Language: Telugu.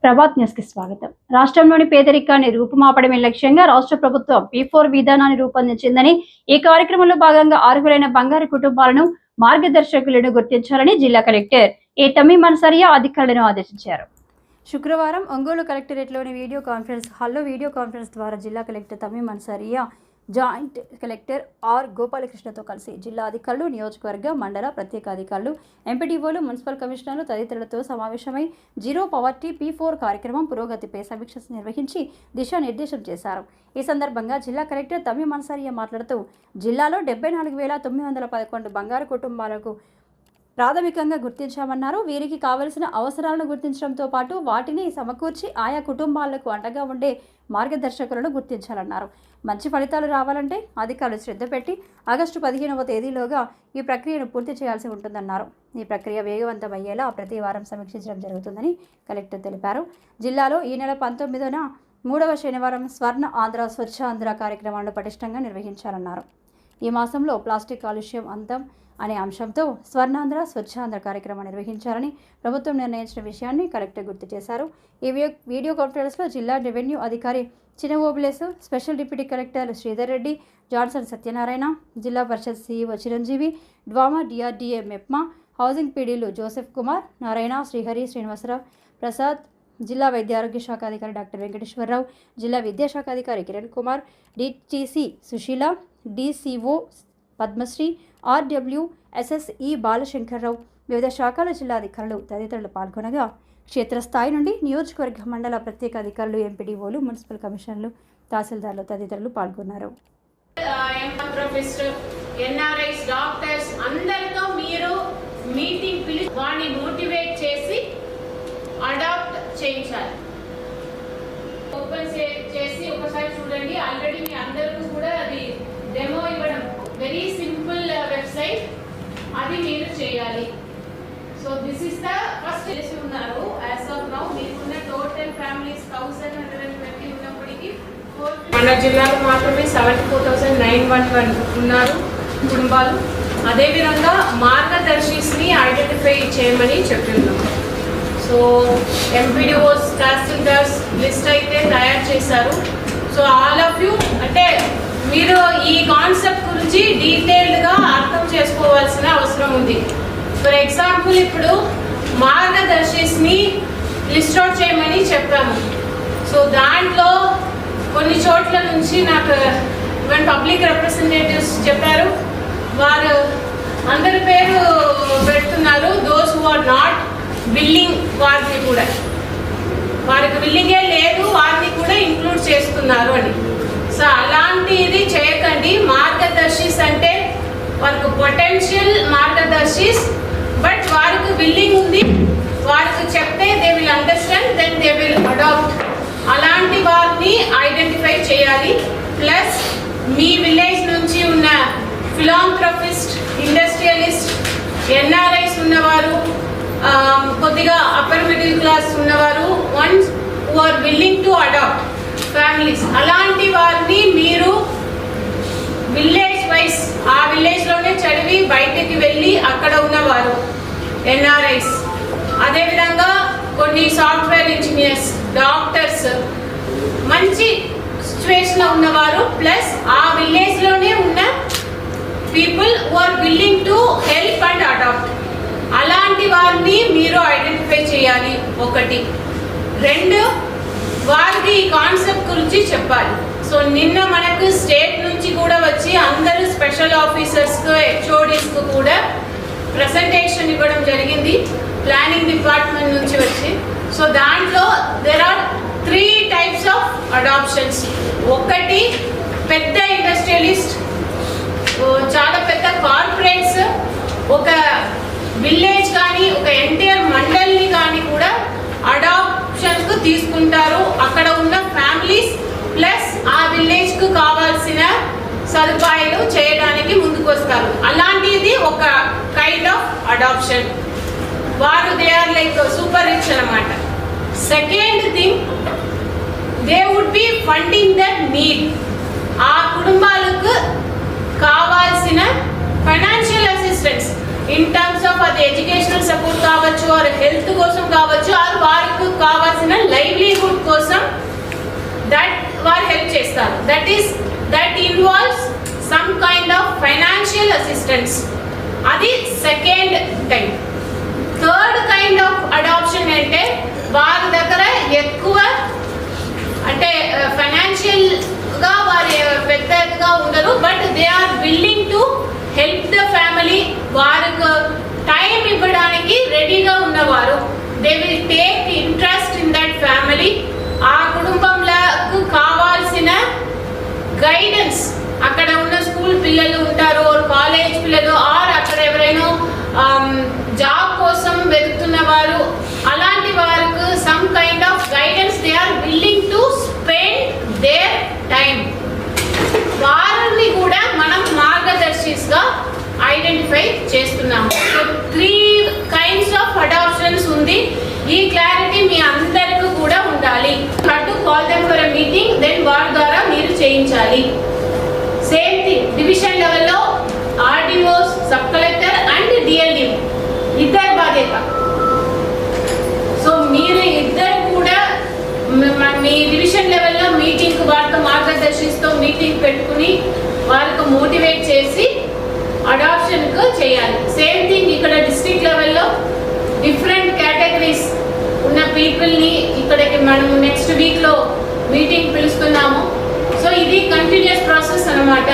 ప్రభాత్ న్యూస్ కి స్వాగతం. రాష్ట్రంలోని పేదరికాన్ని రూపుమాపడమే లక్ష్యంగా రాష్ట్ర ప్రభుత్వం P4 విధానాన్ని రూపొందించిందని, ఈ కార్యక్రమంలో భాగంగా అర్హులైన బంగారు కుటుంబాలను మార్గదర్శకులను గుర్తించాలని జిల్లా కలెక్టర్ ఏ తమీమ్ అన్సారియా అధికారులను ఆదేశించారు. శుక్రవారం ఒంగోలు కలెక్టరేట్లోని వీడియో కాన్ఫరెన్స్ ద్వారా జిల్లా collector Tamim Ansariya joint collector R గోపాలకృష్ణతో కలిసి జిల్లా అధికారులు, నియోజకవర్గ, మండల ప్రత్యేక అధికారులు, ఎంపీడీఓలు, మున్సిపల్ కమిషనర్లు తదితరులతో సమావేశమై జీరో పవర్టీ P4 కార్యక్రమం పురోగతిపై సమీక్ష నిర్వహించి దిశానిర్దేశం చేశారు. ఈ సందర్భంగా జిల్లా కలెక్టర్ తమీమ్ అన్సారియా మాట్లాడుతూ, జిల్లాలో 74,911 బంగారు కుటుంబాలకు ప్రాథమికంగా గుర్తించామన్నారు. వీరికి కావలసిన అవసరాలను గుర్తించడంతో పాటు వాటిని సమకూర్చి ఆయా కుటుంబాలకు అండగా ఉండే మార్గదర్శకులను గుర్తించాలన్నారు. మంచి ఫలితాలు రావాలంటే అధికారులు శ్రద్ధ పెట్టి ఆగస్టు 15వ తేదీలోగా ఈ ప్రక్రియను పూర్తి చేయాల్సి ఉంటుందన్నారు. ఈ ప్రక్రియ వేగవంతమయ్యేలా ప్రతి వారం సమీక్షించడం జరుగుతుందని కలెక్టర్ తెలిపారు. జిల్లాలో ఈ నెల 19న 3వ శనివారం స్వర్ణ ఆంధ్ర స్వచ్ఛ ఆంధ్ర కార్యక్రమాలను పటిష్టంగా నిర్వహించాలన్నారు. ఈ మాసంలో ప్లాస్టిక్ కాలుష్యం అంతం అనే అంశంతో స్వర్ణాంధ్ర స్వచ్ఛాంధ్ర కార్యక్రమాన్ని నిర్వహించాలని ప్రభుత్వం నిర్ణయించిన విషయాన్ని కలెక్టర్ గుర్తు చేశారు. ఈ వీడియో కాన్ఫరెన్స్లో జిల్లా రెవెన్యూ అధికారి Chinna Obulesu, special deputy collector Sridhar Reddy, Johnson Satyanarayana, జిల్లా పరిషత్ CEO Chiranjeevi, DWAMA DRDA MEPMA, housing పీడీలు జోసెఫ్ కుమార్, నారాయణ, శ్రీహరి, శ్రీనివాసరావు, ప్రసాద్, జిల్లా వైద్య ఆరోగ్య శాఖ అధికారి డాక్టర్ వెంకటేశ్వరరావు, జిల్లా విద్యాశాఖ అధికారి Kiran Kumar, DTC Susheela, DCO Padmashri, RW SSE Balashankarrao, వివిధ శాఖల జిల్లా అధికారులు తదితరులు పాల్గొనగా, క్షేత్రస్థాయి నుండి నియోజకవర్గ, మండల ప్రత్యేక అధికారులు, ఎంపీడీఓలు, మున్సిపల్ కమిషనర్లు, తహసీల్దార్లు తదితరులు పాల్గొన్నారు. NRIs, డాక్టర్స్ అందరితో మీరు మీటింగ్ పిలిచి వాడిని మోటివేట్ చేసి అడాప్ట్ చేయించాలి. ఓపెన్ చేసి ఒకసారి చూడండి. ఆల్రెడీ మీ అందరికీ కూడా అది డెమో ఇవ్వడం, వెరీ సింపుల్ వెబ్సైట్, అది మీరు చేయాలి. So this is the first చేసి ఉన్నారు. యాజ్ ఆఫ్ నౌ మీకున్న టోటల్ ఫ్యామిలీస్ 1120 ఉన్నప్పటికీ మన జిల్లాలో మాత్రమే 74,911 ఉన్నారు కుటుంబాలు. అదేవిధంగా మార్గదర్శిస్ని ఐడెంటిఫై చేయమని చెప్తున్నాం. సో ఎంపీడీఓస్, తహసీల్దార్స్ లిస్ట్ అయితే తయారు చేశారు. సో ఆల్ ఆఫ్ యూ అంటే మీరు ఈ కాన్సెప్ట్ గురించి డీటెయిల్డ్గా అర్థం చేసుకోవాల్సిన అవసరం ఉంది. ఫర్ ఎగ్జాంపుల్ ఇప్పుడు మార్గదర్శిస్ని లిస్ట్ అవుట్ చేయమని చెప్పాము. సో దాంట్లో కొన్ని చోట్ల నుంచి నాకు పబ్లిక్ రిప్రజెంటేటివ్స్ చెప్పారు, వారు అందరి పేరు పెడుతున్నారు. Those who are not willing, వారిని కూడా, వారికి విల్లింగే లేదు, వారిని కూడా ఇంక్లూడ్ చేస్తున్నారు అని. సో అలాంటిది చేయకండి. మార్గదర్శిస్ అంటే వారికి పొటెన్షియల్ మార్గదర్శిస్, బట్ వారికి విల్లింగ్ ఉంది, వారికి చెప్తే they will understand, then they will adapt. అలాంటి వారిని ఐడెంటిఫై చేయాలి. ప్లస్ మీ విలేజ్ నుంచి ఉన్న ఫిలాంథ్రపిస్ట్, ఇండస్ట్రియలిస్ట్, NRIs ఉన్నవారు, కొద్దిగా అప్పర్ మిడిల్ క్లాస్ ఉన్నవారు, ones who are willing to adapt families, అలాంటి వారిని మీరు విలేజ్ వైజ్ ఆ విలేజ్లోనే చదివి బయటికి వెళ్ళి అక్కడ ఉన్నవారు NRIs, అదేవిధంగా కొన్ని సాఫ్ట్వేర్ ఇంజనీర్స్, డాక్టర్స్, మంచి సిచ్యువేషన్లో ఉన్నవారు, ప్లస్ ఆ విలేజ్లోనే ఉన్న people who are willing to help and adapt, అలాంటి వారిని మీరు ఐడెంటిఫై చేయాలి. ఒకటి. రెండు, వారికి ఈ కాన్సెప్ట్ గురించి చెప్పాలి. సో నిన్న మనకు స్టేట్ నుంచి కూడా వచ్చి అందరూ స్పెషల్ ఆఫీసర్స్కు, HODస్కు కూడా ప్రెజెంటేషన్ ఇవ్వడం జరిగింది, ప్లానింగ్ డిపార్ట్మెంట్ నుంచి వచ్చి. సో దాంట్లో there are 3 types of adoptions. ఒకటి, పెద్ద ఇండస్ట్రియలిస్ట్, చాలా పెద్ద కార్పొరేట్స్ ఒక విలేజ్ కానీ ఒక ఎంటైర్ మండల్ని కానీ కూడా అడాప్షన్స్కు తీసుకుంటారు. అక్కడ ఉన్న ఫ్యామిలీస్ ప్లస్ ఆ విలేజ్కు కావాల్సిన సదుపాయాలు చేయడానికి ముందుకు వస్తారు. అలాంటిది ఒక కైండ్ ఆఫ్ అడాప్షన్. వారు they are like super rich అన్నమాట. Second thing, they would be funding that need. ఆ కుటుంబాలకు కావాల్సిన financial assistance in terms of అది ఎడ్యుకేషనల్ సపోర్ట్ కావచ్చు, ఆర్ హెల్త్ కోసం కావచ్చు, ఆర్ వారికి కావాల్సిన లైవ్లీహుడ్ కోసం వారు హెల్ప్ చేస్తారు. That involves some kind of financial assistance. అది second time. Third kind of adoption అంటే వారి దగ్గర ఎక్కువ అంటే ఫైనాన్షియల్ గా వారి పెద్దగా ఉండరు, but they are willing to help the family. వారికి టైం ఇవ్వడానికి రెడీగా ఉన్నవారు. They will take interest in that family. ఆ కుటుంబంలో కావాల్సిన గైడెన్స్, అక్కడ ఉన్న స్కూల్ పిల్లలు ఉంటారు, కాలేజ్ పిల్లలు, ఆర్ అక్కడ ఎవరైనా జాబ్ కోసం వెతుకుతున్న వారు, అలాంటి వారికి some kind of guidance they are willing to spend their time. వారిని కూడా మనం మార్గదర్శిగా ఐడెంటిఫై చేస్తున్నాము. సో 3 kinds ఆఫ్ అడాప్షన్స్ ఉంది. ఈ క్లారిటీ మీ అందరికీ కూడా ఉండాలి. To call them for a meeting, then వారి ద్వారా మీరు చేయించాలి. సేమ్ థింగ్ డివిజన్ లెవెల్లో RDOs, sub collector and DLD ఇద్దరు బాధ్యత. సో మీరు ఇద్దరు కూడా మీ డివిజన్ లెవెల్లో మీటింగ్ వారితో మార్గదర్శిస్తూ మీటింగ్ పెట్టుకుని వారికి మోటివేట్ చేసి అడాప్షన్కు చేయాలి. సేమ్ థింగ్ ఇక్కడ డిస్ట్రిక్ట్ లెవెల్లో డిఫరెంట్ కేటగిరీస్ ఉన్న పీపుల్ని ఇక్కడికి మనం నెక్స్ట్ వీక్లో మీటింగ్ పిలుస్తున్నాము. సో ఇది కంటిన్యూస్ ప్రాసెస్ అన్నమాట.